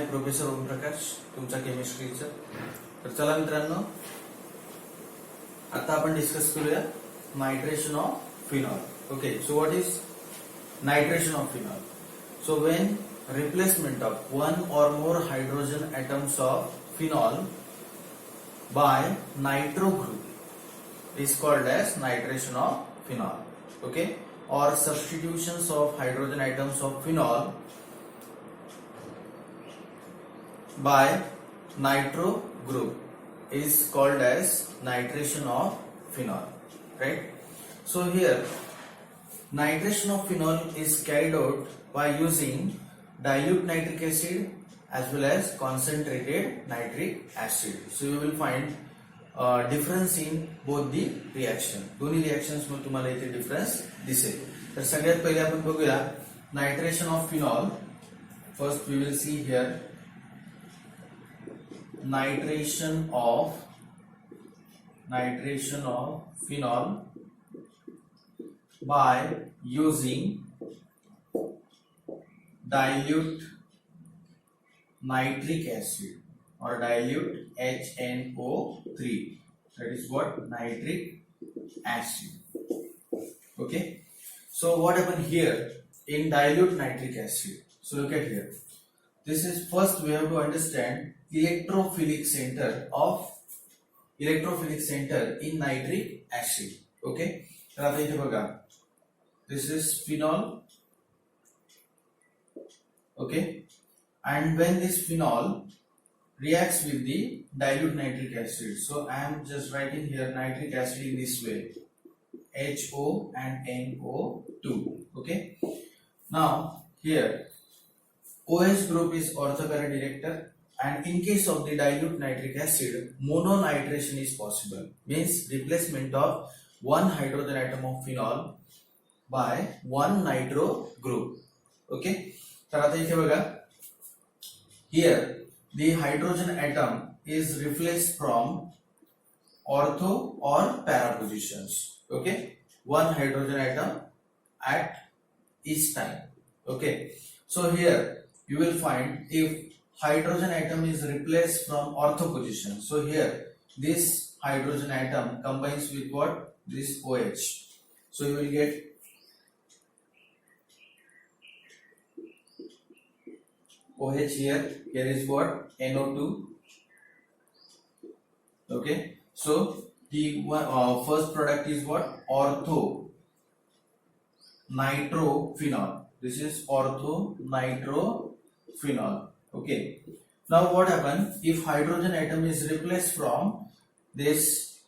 आहे प्रोफेसर ओमप्रकाश, तुमचा केमिस्ट्रीचा. तर चला मित्रांनो, आता आपण डिस्कस करूया nitration of phenol. Okay, so what is nitration of phenol? So when replacement of one or more hydrogen atoms of phenol by nitro group is called as nitration of phenol. Okay, or substitutions of hydrogen atoms of phenol by nitro group is called as nitration of phenol, right? So here nitration of phenol is carried out by using dilute nitric acid as well as concentrated nitric acid. So you will find difference in both the reaction. दोन्ही reactions मध्ये तुम्हाला इथे difference दिसेल. तर सगळ्यात पहिले आपण बघूया nitration of phenol. First we will see here nitration of phenol by using dilute nitric acid or dilute HNO3. That is what? Nitric acid. Okay. So what happened here in dilute nitric acid? So look at here. This is first we have to understand electrophilic center in nitric acid. Okay. तर आता इथे बघा, this is phenol. Okay, and when this phenol reacts with the dilute nitric acid, so I am just writing here nitric acid in this way, HO and NO2. Okay, now here OH group is ortho-para director, and in case of the dilute nitric acid, mononitration is possible, means replacement of one hydrogen atom of phenol by one nitro group. Okay, तर आता इथे बघा, here the hydrogen atom is replaced from ortho or para positions. Okay, one hydrogen atom at each time. Okay, so here you will find if hydrogen atom is replaced from ortho position, so here this hydrogen atom combines with what? This OH. So you will get OH here. Here is what? NO2. Okay. So the first product is what? Ortho nitrophenol. This is ortho nitrophenol. Okay. Now what happens if hydrogen atom is replaced from this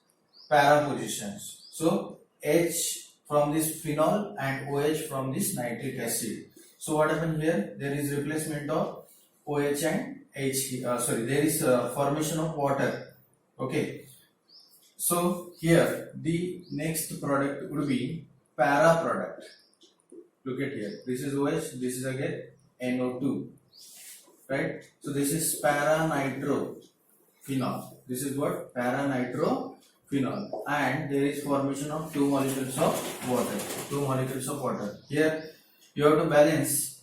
para positions? So H from this phenol and OH from this nitric acid. So what happened here? There is replacement of OH and H. There is formation of water. Okay. So here the next product would be para product. Look at here. This is OH. This is again NO2. Right. So this is para nitrophenol. This is what? Para nitrophenol. And there is formation of two molecules of water. Here you have to balance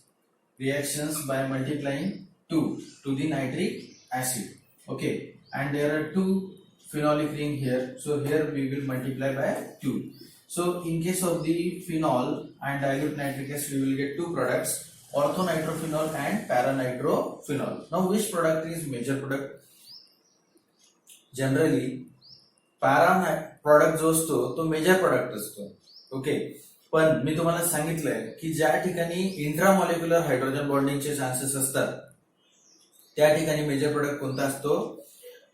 reactions by multiplying 2 to the nitric acid. Okay, and there are two phenolic ring here, so here we will multiply by 2. So in case of the phenol and dilute nitric acid, we will get two products, orthonitrophenol and paranitrophenol. Now which product is major product? Generally para product जो असतो तो major product असतो. Okay, पण मी तुम्हाला सांगितलंय की ज्या ठिकाणी इंट्रामॉलिक्युलर हायड्रोजन बॉन्डिंगचे चान्सेस असतात त्या ठिकाणी मेजर प्रोडक्ट कोणता असतो?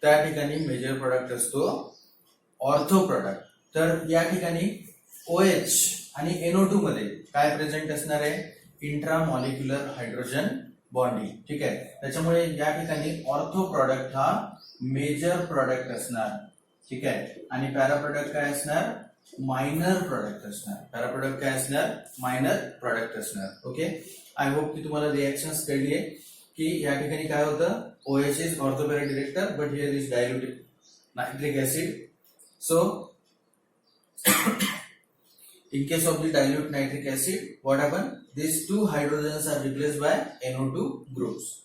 त्या ठिकाणी मेजर प्रोडक्ट असतो ऑर्थो प्रोडक्ट. तर या ठिकाणी OH आणि NO2 मध्ये काय प्रेझेंट असणार आहे? इंट्रामॉलिक्युलर हायड्रोजन बॉन्डिंग. ठीक आहे, त्याच्यामुळे या ठिकाणी ऑर्थो प्रोडक्ट हा मेजर प्रोडक्ट असणार. ठीक आहे, आणि पॅरा प्रोडक्ट काय असणार? मायनर प्रोडक्ट असणार. पॅरा प्रोडक्ट काय असणार? मायनर प्रोडक्ट असणार. ओके, आय होप की तुम्हाला रिएक्शन्स कळली आहे की या ठिकाणी काय होतं? OH is ortho para director but here is diluted nitric acid. So in case of the dilute nitric acid, what happen? These two hydrogens are replaced by NO2 groups.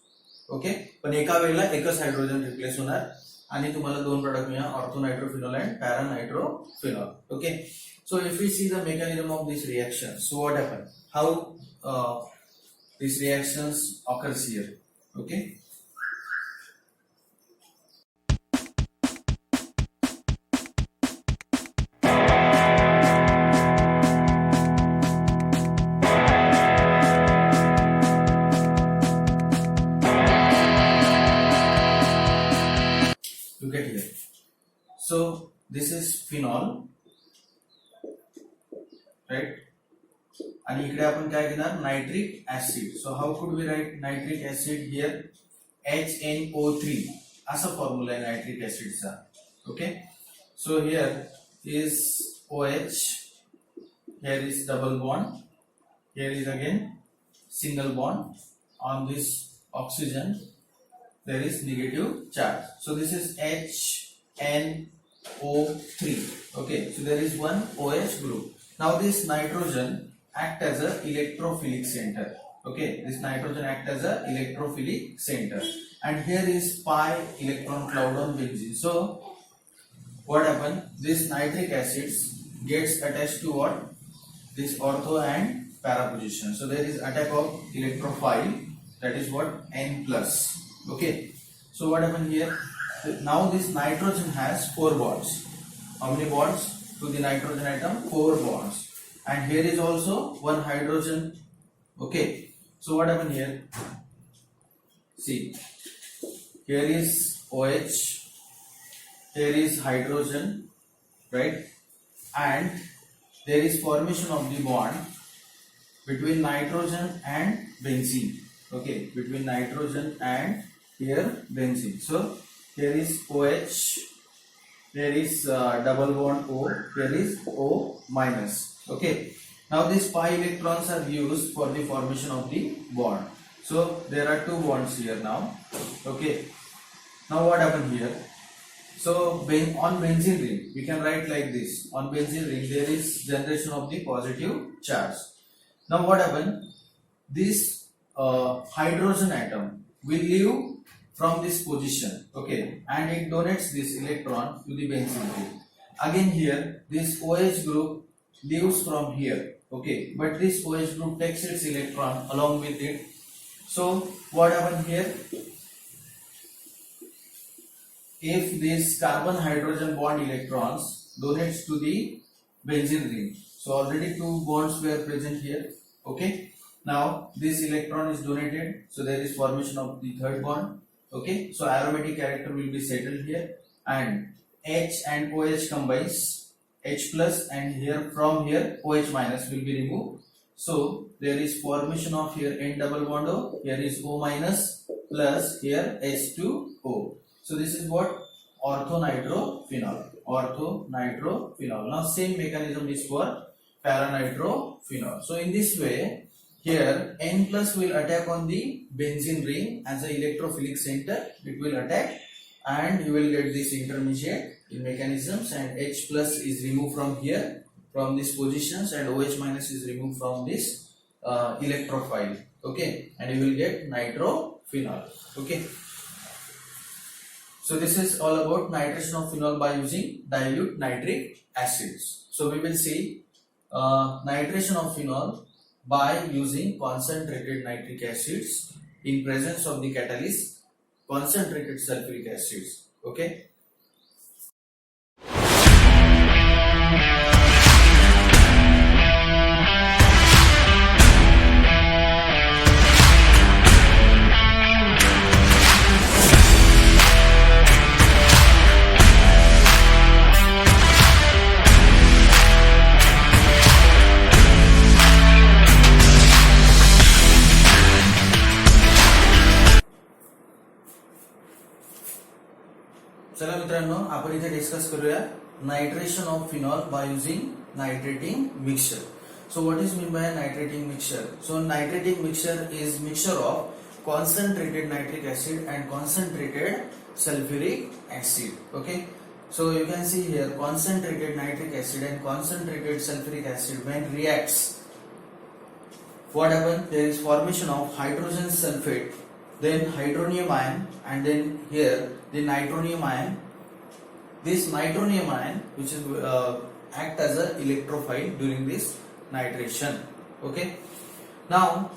Okay, पण एका वेळेला एकच हायड्रोजन रिप्लेस होणार आणि तुम्हाला दोन product मिळणार, orthonitrophenol and paranitrophenol. Okay, so if we see the mechanism of this reaction, so what happen, how these reactions occurs here. Okay, look at here. So this is phenol, right? आणि इकडे आपण काय घेणार, nitric acid. So how could we write nitric acid here, HNO3 असा formula आहे nitric ऍसिडचा. Okay, so here is OH, here is double bond, here is again single bond, on this oxygen there is negative charge, so this is HNO3. Okay, so there is one OH group. Now this nitrogen act as a electrophilic center. Okay, this nitrogen act as a electrophilic center, and here is pi electron cloud on benzene. So what happen, this nitric acids gets attached to what, this ortho and para position. So there is attack of electrophile, that is what, N plus. Okay, so what happen here, now this nitrogen has 4 bonds. How many bonds to the nitrogen atom? 4 bonds. And here is also one hydrogen. Okay, so what happened here, see, here is OH, here is hydrogen, right, and there is formation of the bond between nitrogen and benzene. Okay, between nitrogen and here benzene. So here is OH, there is double bond O, here is O minus. Okay, now these pi electrons are used for the formation of the bond. So there are 2 bonds here now. Okay, now what happened here, so on benzene ring we can write like this, on benzene ring there is generation of the positive charge. Now what happened, this hydrogen atom will leave from this position, okay, and it donates this electron to the benzene ring. Again here this OH group leaves from here, okay, but this OH group takes its electron along with it. So what happened here, if this carbon hydrogen bond electrons donates to the benzene ring, so already 2 bonds were present here. Okay, now this electron is donated, so there is formation of the 3rd bond. Okay, so aromatic character will be settled here, and H and OH combines, H plus, and here from here OH minus will be removed. So there is formation of here N double bond O, here is O minus plus here H2O. So this is what, orthonitrophenol, orthonitrophenol. Now same mechanism is for paranitrophenol. So in this way, here N plus will attack on the benzene ring as a electrophilic center, it will attack, and you will get this intermediate in mechanisms, and H plus is removed from here, from these positions, and OH minus is removed from this electrophile. Okay, and you will get nitrophenol. Okay, so this is all about nitration of phenol by using dilute nitric acids. So we will see nitration of phenol by using concentrated nitric acids in presence of the catalyst concentrated sulfuric acids. Okay, चला मित्रांनो, आपण इथे discuss करूया nitration of phenol by using nitrating mixture. So what is mean by nitrating mixture? So nitrating mixture is mixture of concentrated nitric acid and concentrated sulfuric acid. Okay, so you can see here concentrated nitric acid and concentrated sulfuric acid when reacts, what happens? There is formation of hydrogen sulfate then hydronium ion, and then here the nitronium ion. This nitronium ion, which is act as a electrophile during this nitration. Okay. Now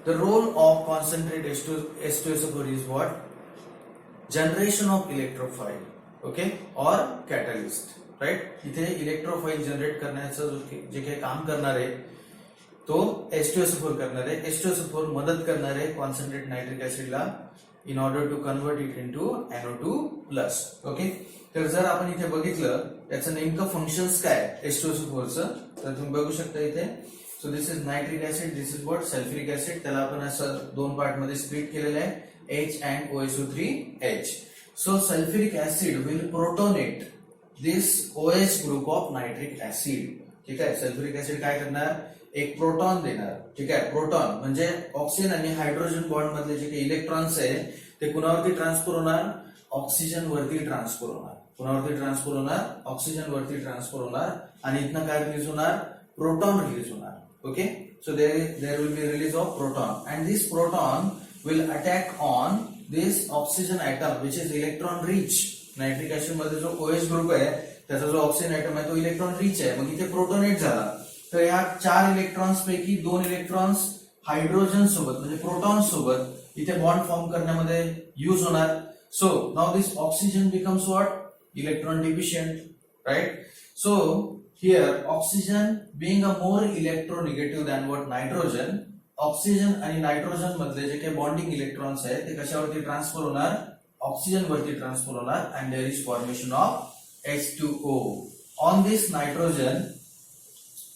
the role of concentrate H2SO4 is what? Generation of electrophile. Okay, or catalyst. Right, इथे electrophile generate करण्याचं जे काही काम करणार आहे तो H2SO4 करणार आहे. H2SO4 मदत करणार आहे कॉन्सन्ट्रेट नायट्रिक ऍसिडला in order to convert it into NO2+. Okay, तर जर आपण इथे बघितलं याचं नेमकं फंक्शन्स काय H2SO4 चं, तर तुम्ही बघू शकता इथे. सो this is nitric acid, this is what sulphuric acid. त्याला आपण असं दोन पार्ट मध्ये स्प्लिट केलेलं आहे, H and OSO3H. So sulphuric acid will protonate this OH group of nitric acid. ठीक आहे, सल्फ्युरिक ऍसिड काय करणार, एक प्रोटॉन देणार. ठीक आहे, प्रोटॉन म्हणजे ऑक्सिजन आणि हायड्रोजन बॉन्ड मधले जे काही इलेक्ट्रॉन्स आहे ते कुणावरती ट्रान्सफर होणार, ऑक्सिजन वरती ट्रान्सफर होणार. कुणावरती ट्रान्सफर होणार, ऑक्सिजन वरती ट्रान्सफर होणार आणि इथनं काय रिलीज होणार, प्रोटॉन रिलीज होणार. Okay, so there will be release of proton and this proton will attack on this oxygen atom which is electron rich. Nitric acid मध्ये जो OH ग्रुप आहे त्याचा जो ऑक्सिजन ऍटम आहे तो इलेक्ट्रॉन रिच आहे. मग इथे प्रोटोनेट झाला तर ह्या 4 इलेक्ट्रॉन्स पैकी 2 इलेक्ट्रॉन्स हायड्रोजन सोबत म्हणजे प्रोटॉन सोबत इथे बॉन्ड फॉर्म करण्यामध्ये यूज होणार. So now this oxygen becomes what, electron deficient. Right, so here oxygen being a more electronegative than what nitrogen, oxygen आणि नायट्रोजन मधले जे काही बॉन्डिंग इलेक्ट्रॉन्स आहेत ते कशावरती ट्रान्सफर होणार, ऑक्सिजन वरती ट्रान्सफर होणार and there is formation of H2O. On this nitrogen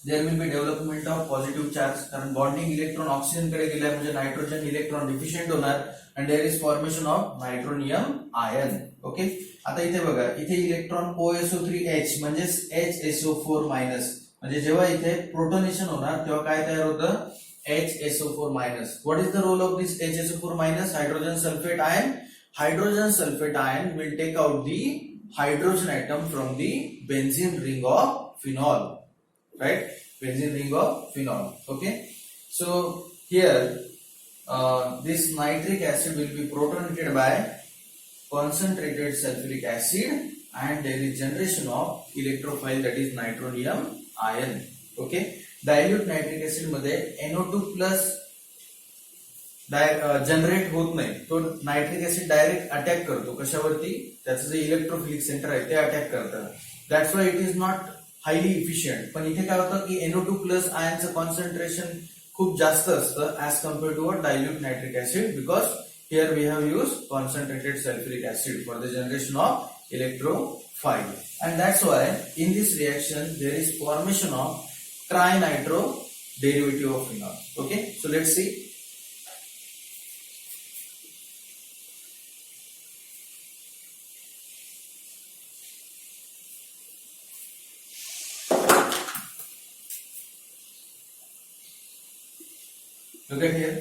there will be development of positive charge, कारण बॉन्डिंग इलेक्ट्रॉन ऑक्सिजन कडे गेलाय म्हणजे नायट्रोजन इलेक्ट्रॉन डिफिशियंट होणार and there is formation of nitronium ion. Okay, आता इथे बघा, इथे इलेक्ट्रॉन OSO3H म्हणजेच HSO4 मायनस, म्हणजे जेव्हा इथे प्रोटोनेशन होणार तेव्हा काय तयार होतं, HSO4 minus. What is the role of this HSO4 minus, hydrogen sulphate ion. Hydrogen sulfate ion will take out the hydrogen atom from the benzene ring of phenol. Right, benzene ring of phenol. Okay, so here this nitric acid will be protonated by concentrated sulfuric acid and there is generation of electrophile, that is nitronium ion. Okay, dilute nitric acid मध्ये NO2+ generate होत नाही, तो nitric acid direct attack करतो कशावरती, त्याचं जे electrophilic centre आहे ते attack करतं. That's why it is not highly efficient. पण इथे काय होतं की NO2+ आयनचं कॉन्सन्ट्रेशन खूप जास्त असतं as compare to dilute nitric acid, because here we have use concentrated sulphuric acid for the generation of electrophile. And that's why in this reaction there is formation of trinitro derivative of phenol. Okay, so let's see. Look at here.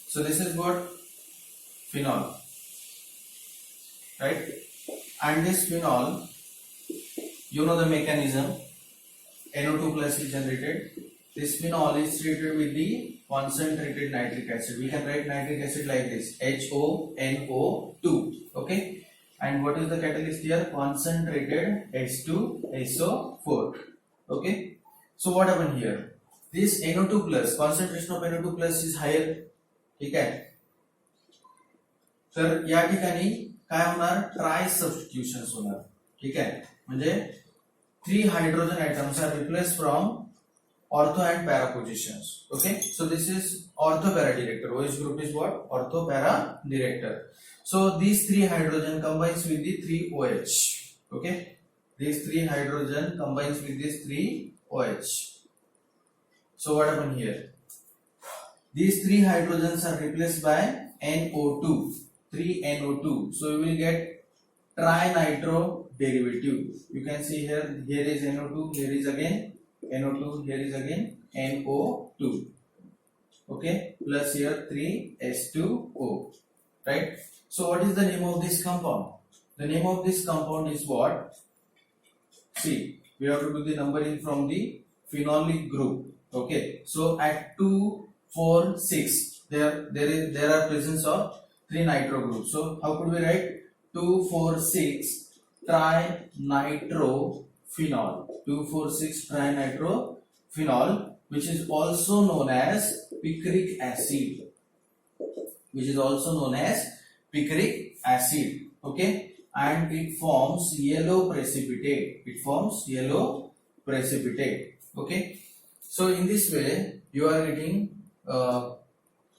So this is what phenol, right? And this phenol, you know the mechanism. NO2+ is generated. This phenol is treated with the concentrated nitric acid. We can write nitric acid like this, HONO2. Okay. And what is the catalyst here? Concentrated H2SO4. Okay. So what happened here? This NO2+, concentration of NO2+ is higher. ठीक आहे, तर या ठिकाणी काय होणार, try substitution होणार. ठीक आहे, म्हणजे 3 hydrogen atoms are replace from ortho and para positions. Okay, so this is ortho para director. OH group is what? Ortho para director. So these 3 hydrogen combines with the 3 OH. Okay, these 3 hydrogen combines with these 3 OH. So what happened here? These 3 hydrogens are replaced by NO2, 3NO2. So you will get trinitro derivative. You can see here, here is NO2, here is again NO2, here is again NO2. Okay, plus here 3H2O. Right? So what is the name of this compound? The name of this compound is what? See, we have to do the numbering from the phenolic group. Okay, so at 2, 4, 6 there are presence of 3 nitro groups. So how could we write 2,4,6 trinitrophenol? 2,4,6 trinitrophenol, which is also known as picric acid. Which is also known as picric acid. Okay, and it forms yellow precipitate. It forms yellow precipitate. Okay, so in this way you are getting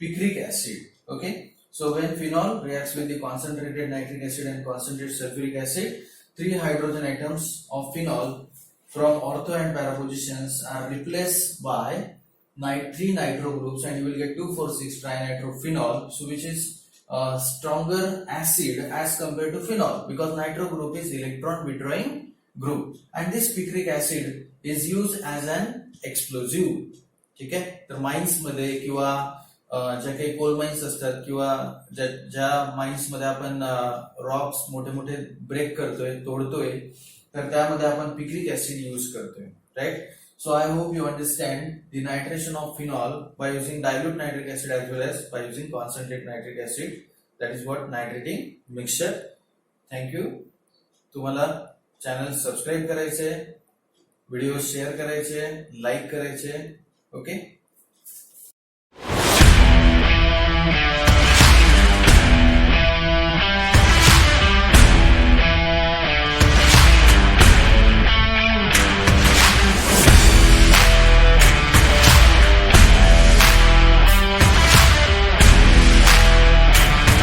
picric acid. Okay, so when phenol reacts with the concentrated nitric acid and concentrated sulfuric acid, 3 hydrogen atoms of phenol from ortho and para positions are replaced by 3 nitro groups, and you will get 2,4,6 trinitrophenol, so which is stronger acid as compared to phenol, because nitro group is electron withdrawing group, and this picric acid is used as an explosive. ठीक आहे, तर mines मध्ये किंवा ज्या काही coal mines असतात किंवा ज्या माइन्स मध्ये आपण रॉक्स मोठे मोठे ब्रेक करतोय, तोडतोय, तर त्यामध्ये आपण पिक्रिक ऍसिड यूज करतोय. Right. So I hope you understand the nitration of phenol by using dilute nitric acid as well as by using concentrated nitric acid. That is what nitrating mixture. Thank you. तुम्हाला channel subscribe करायचे, video share करायचे, like करायचे. Okay.